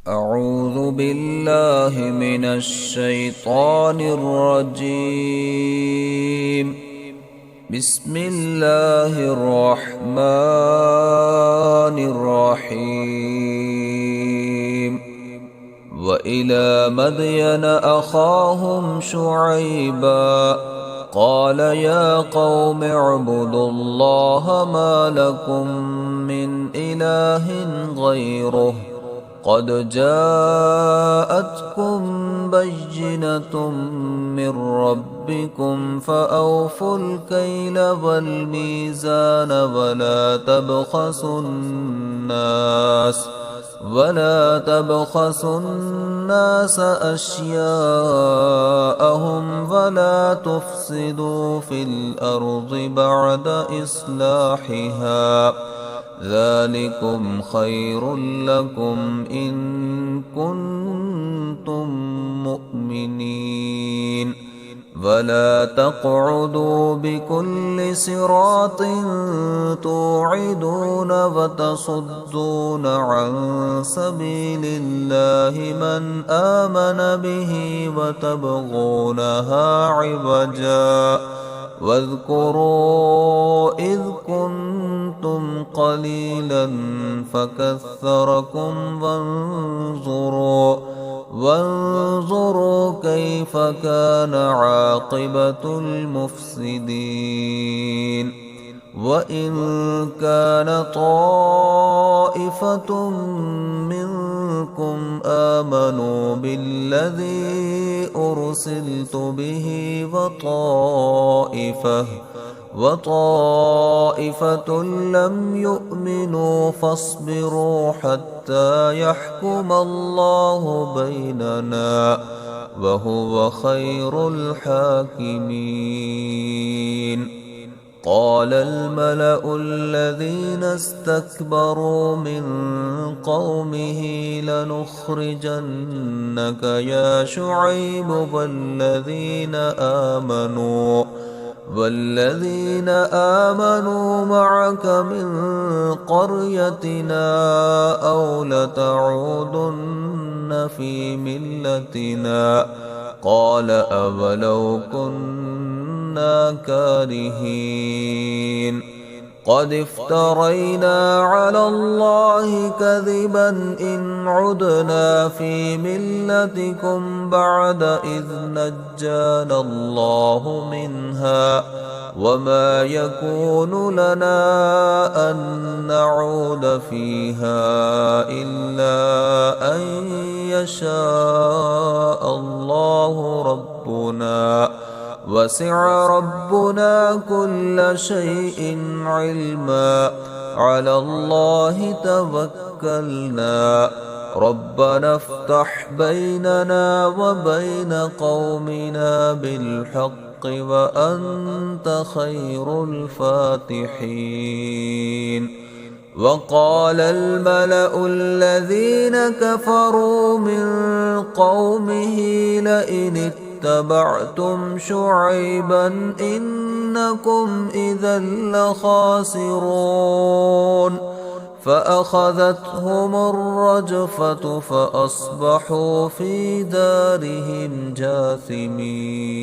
أعوذ بالله من الشيطان الرجيم. بسم الله الرحمن الرحيم. وإلى مدين أخاهم شعيبا قال يا قوم اعبدوا الله ما لكم من إله غيره قد جاءتكم بينة من ربكم فأوفوا الكيل والميزان ولا تبخسوا الناس أشياءهم ولا تفسدوا في الأرض بعد إصلاحها ذلكم خير لكم إن كنتم مؤمنين. ولا تقعدوا بكل صراط توعدون وتصدون عن سبيل الله من آمن به وتبغونها عوجا واذكروا إذ كنتم قليلا فكثركم وانظروا كيف كان عاقبة المفسدين. وإن كان طائفة منكم آمنوا بالذي أرسلت به وطائفة لم يؤمنوا فاصبروا حتى يحكم الله بيننا وهو خير الحاكمين. قال الملأ الذين استكبروا من قومه لنخرجنك يا شعيب والذين آمنوا معك من قريتنا أو لتعودن في ملتنا قال أولو كنا كارهين. قد افترينا على الله كذبا إن عدنا في ملتكم بعد إذ نجانا الله منها وما يكون لنا أن نعود فيها إلا أن يشاء الله ربنا وسع ربنا كل شيء علما على الله توكلنا ربنا افتح بيننا وبين قومنا بالحق وأنت خير الفاتحين. وقال الملأ الذين كفروا من قومه لئن اتبعتم شعيبا إنكم إذا لخاسرون فأخذتهم الرجفة فأصبحوا في دارهم جاثمين.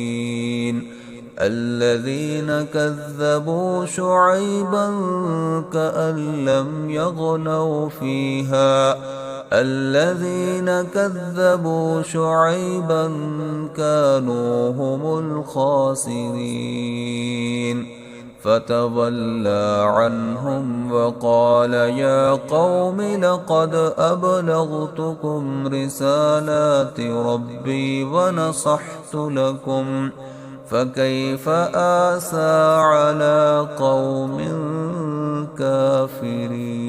الذين كذبوا شعيبا كأن لم يغنوا فيها الذين كذبوا شعيبا كانوا هم الخاسرين. فتولى عنهم وقال يا قوم لقد أبلغتكم رسالات ربي ونصحت لكم فكيف آسى على قوم كافرين.